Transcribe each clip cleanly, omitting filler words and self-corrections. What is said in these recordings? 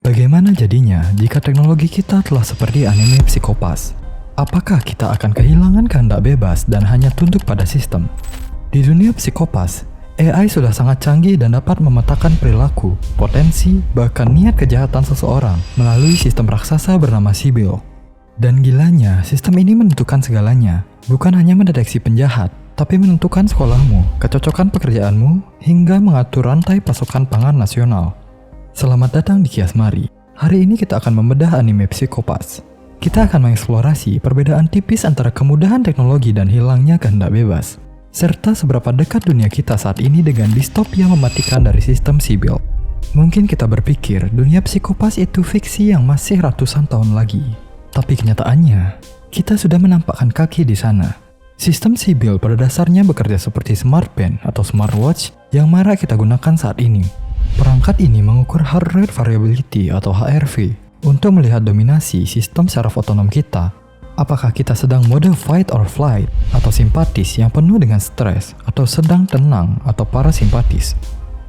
Bagaimana jadinya jika teknologi kita telah seperti anime Psikopas? Apakah kita akan kehilangan kehendak bebas dan hanya tunduk pada sistem? Di dunia Psikopas, AI sudah sangat canggih dan dapat memetakan perilaku, potensi, bahkan niat kejahatan seseorang melalui sistem raksasa bernama Sibyl. Dan gilanya, sistem ini menentukan segalanya, bukan hanya mendeteksi penjahat, tapi menentukan sekolahmu, kecocokan pekerjaanmu, hingga mengatur rantai pasokan pangan nasional. Selamat datang di Kias Mari. Hari ini kita akan membedah anime Psikopas. Kita akan mengeksplorasi perbedaan tipis antara kemudahan teknologi dan hilangnya kehendak bebas, serta seberapa dekat dunia kita saat ini dengan distopia mematikan dari sistem Sibyl. Mungkin kita berpikir dunia Psikopas itu fiksi yang masih ratusan tahun lagi, tapi kenyataannya, kita sudah menampakkan kaki di sana. Sistem Sibyl pada dasarnya bekerja seperti smartband atau smartwatch yang marak kita gunakan saat ini. Perangkat ini mengukur heart rate variability atau HRV untuk melihat dominasi sistem saraf otonom kita. Apakah kita sedang mode fight or flight atau simpatis yang penuh dengan stres, atau sedang tenang atau parasimpatis.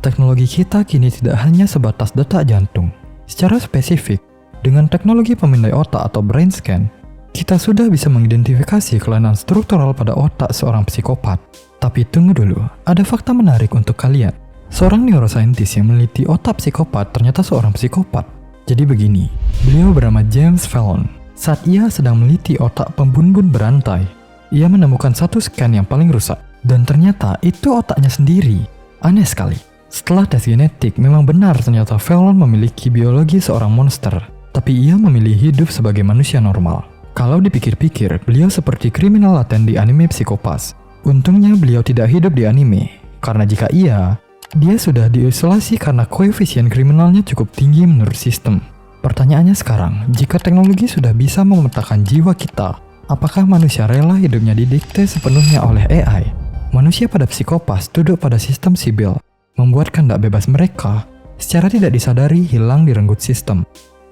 Teknologi kita kini tidak hanya sebatas detak jantung. Secara spesifik, dengan teknologi pemindai otak atau brain scan, kita sudah bisa mengidentifikasi kelainan struktural pada otak seorang psikopat. Tapi tunggu dulu, ada fakta menarik untuk kalian. Seorang neuroscientist yang meneliti otak psikopat ternyata seorang psikopat. Jadi begini, beliau bernama James Fallon. Saat ia sedang meneliti otak pembun-bun berantai, ia menemukan satu scan yang paling rusak. Dan ternyata itu otaknya sendiri. Aneh sekali. Setelah tes genetik, memang benar ternyata Fallon memiliki biologi seorang monster. Tapi ia memilih hidup sebagai manusia normal. Kalau dipikir-pikir, beliau seperti kriminal laten di anime Psikopas. Untungnya beliau tidak hidup di anime. Karena jika iya, dia sudah diisolasi karena koefisien kriminalnya cukup tinggi menurut sistem. Pertanyaannya sekarang, jika teknologi sudah bisa memetakan jiwa kita, apakah manusia rela hidupnya didikte sepenuhnya oleh AI? Manusia pada Psikopas duduk pada sistem Sibyl, membuat kehendak bebas mereka secara tidak disadari hilang direnggut sistem.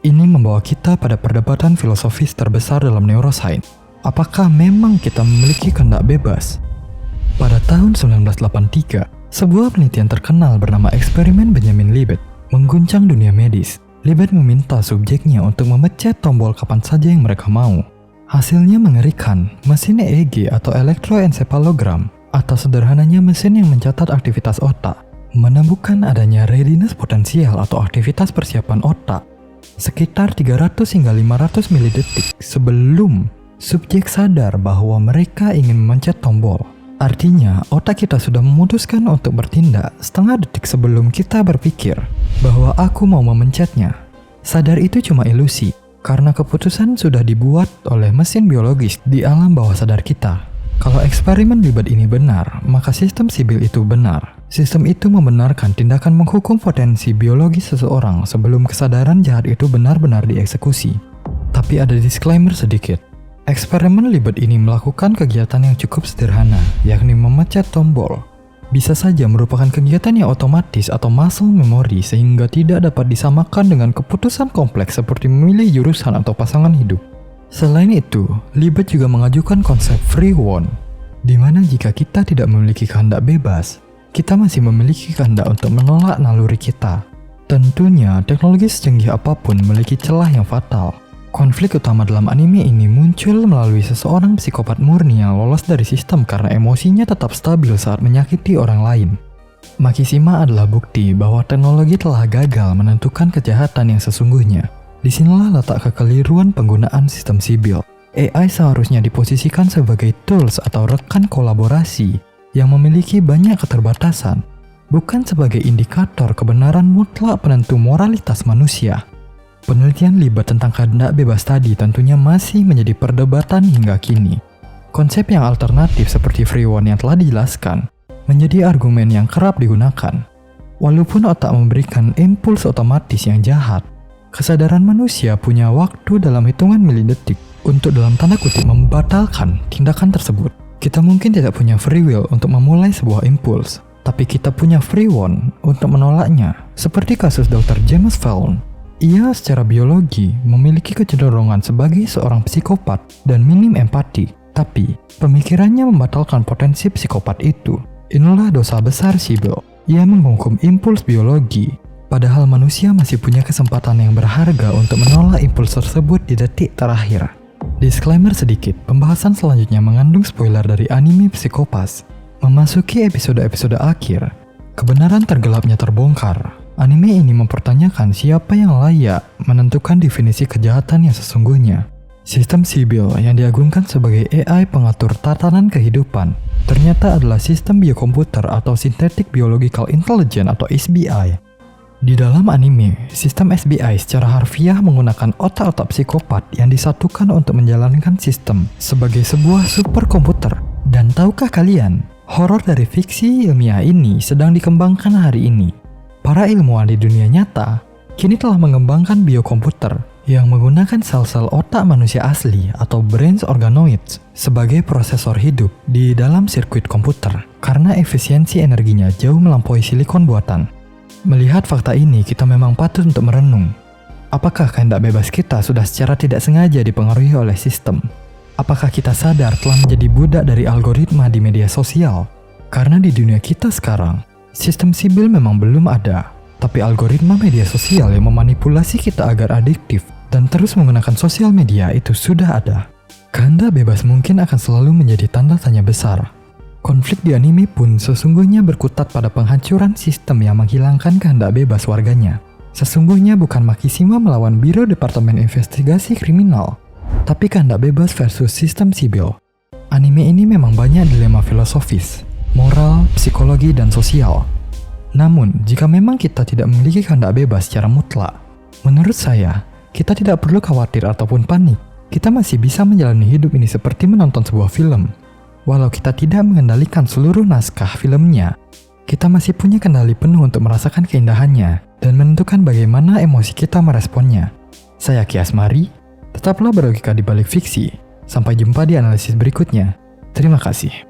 Ini membawa kita pada perdebatan filosofis terbesar dalam neuroscience. Apakah memang kita memiliki kehendak bebas? Pada tahun 1983, sebuah penelitian terkenal bernama eksperimen Benjamin Libet mengguncang dunia medis. Libet meminta subjeknya untuk memencet tombol kapan saja yang mereka mau. Hasilnya mengerikan. Mesin EEG atau elektroencephalogram, atau sederhananya mesin yang mencatat aktivitas otak, menemukan adanya readiness potensial atau aktivitas persiapan otak sekitar 300 hingga 500 milidetik sebelum subjek sadar bahwa mereka ingin memencet tombol. Artinya, otak kita sudah memutuskan untuk bertindak setengah detik sebelum kita berpikir bahwa aku mau memencetnya. Sadar itu cuma ilusi, karena keputusan sudah dibuat oleh mesin biologis di alam bawah sadar kita. Kalau eksperimen Libet ini benar, maka sistem Sibyl itu benar. Sistem itu membenarkan tindakan menghukum potensi biologi seseorang sebelum kesadaran jahat itu benar-benar dieksekusi. Tapi ada disclaimer sedikit. Eksperimen Libet ini melakukan kegiatan yang cukup sederhana, yakni memencet tombol. Bisa saja merupakan kegiatan yang otomatis atau muscle memory sehingga tidak dapat disamakan dengan keputusan kompleks seperti memilih jurusan atau pasangan hidup. Selain itu, Libet juga mengajukan konsep free will, di mana jika kita tidak memiliki kehendak bebas, kita masih memiliki kehendak untuk menolak naluri kita. Tentunya, teknologi secanggih apapun memiliki celah yang fatal. Konflik utama dalam anime ini muncul melalui seseorang psikopat murni yang lolos dari sistem karena emosinya tetap stabil saat menyakiti orang lain. Makishima adalah bukti bahwa teknologi telah gagal menentukan kejahatan yang sesungguhnya. Disinilah letak kekeliruan penggunaan sistem Sibyl. AI seharusnya diposisikan sebagai tools atau rekan kolaborasi yang memiliki banyak keterbatasan, bukan sebagai indikator kebenaran mutlak penentu moralitas manusia. Penelitian Libet tentang kehendak bebas tadi tentunya masih menjadi perdebatan hingga kini. Konsep yang alternatif seperti free will yang telah dijelaskan menjadi argumen yang kerap digunakan. Walaupun otak memberikan impuls otomatis yang jahat, kesadaran manusia punya waktu dalam hitungan milidetik untuk dalam tanda kutip membatalkan tindakan tersebut. Kita mungkin tidak punya free will untuk memulai sebuah impuls, tapi kita punya free will untuk menolaknya. Seperti kasus Dr. James Fallon. Ia secara biologi memiliki kecenderungan sebagai seorang psikopat dan minim empati, tapi pemikirannya membatalkan potensi psikopat itu. Inilah dosa besar Sibyl. Ia menghukum impuls biologi Padahal manusia masih punya kesempatan yang berharga untuk menolak impuls tersebut di detik terakhir. Disclaimer sedikit, pembahasan selanjutnya mengandung spoiler dari anime Psycho-Pass. Memasuki episode-episode akhir, kebenaran tergelapnya terbongkar. Anime ini mempertanyakan siapa yang layak menentukan definisi kejahatan yang sesungguhnya. Sistem Sibyl yang diagungkan sebagai AI pengatur tatanan kehidupan ternyata adalah sistem biokomputer atau Synthetic Biological Intelligence atau SBI. Di dalam anime, sistem SBI secara harfiah menggunakan otak-otak psikopat yang disatukan untuk menjalankan sistem sebagai sebuah superkomputer. Dan tahukah kalian, horor dari fiksi ilmiah ini sedang dikembangkan hari ini. Para ilmuwan di dunia nyata kini telah mengembangkan biokomputer yang menggunakan sel-sel otak manusia asli atau brains organoids sebagai prosesor hidup di dalam sirkuit komputer karena efisiensi energinya jauh melampaui silikon buatan. Melihat fakta ini, kita memang patut untuk merenung. Apakah kehendak bebas kita sudah secara tidak sengaja dipengaruhi oleh sistem? Apakah kita sadar telah menjadi budak dari algoritma di media sosial? Karena di dunia kita sekarang, sistem sibil memang belum ada, tapi algoritma media sosial yang memanipulasi kita agar adiktif dan terus menggunakan sosial media itu sudah ada. Kehendak bebas mungkin akan selalu menjadi tanda tanya besar. Konflik di anime pun sesungguhnya berkutat pada penghancuran sistem yang menghilangkan kehendak bebas warganya. Sesungguhnya bukan Makishima melawan Biro Departemen Investigasi Kriminal, tapi kehendak bebas versus sistem sibil. Anime ini memang banyak dilema filosofis, moral, psikologi, dan sosial. Namun, jika memang kita tidak memiliki kehendak bebas secara mutlak, menurut saya, kita tidak perlu khawatir ataupun panik. Kita masih bisa menjalani hidup ini seperti menonton sebuah film. Walau kita tidak mengendalikan seluruh naskah filmnya, kita masih punya kendali penuh untuk merasakan keindahannya dan menentukan bagaimana emosi kita meresponnya. Saya Ki Asmari, tetaplah berlogika di balik fiksi. Sampai jumpa di analisis berikutnya. Terima kasih.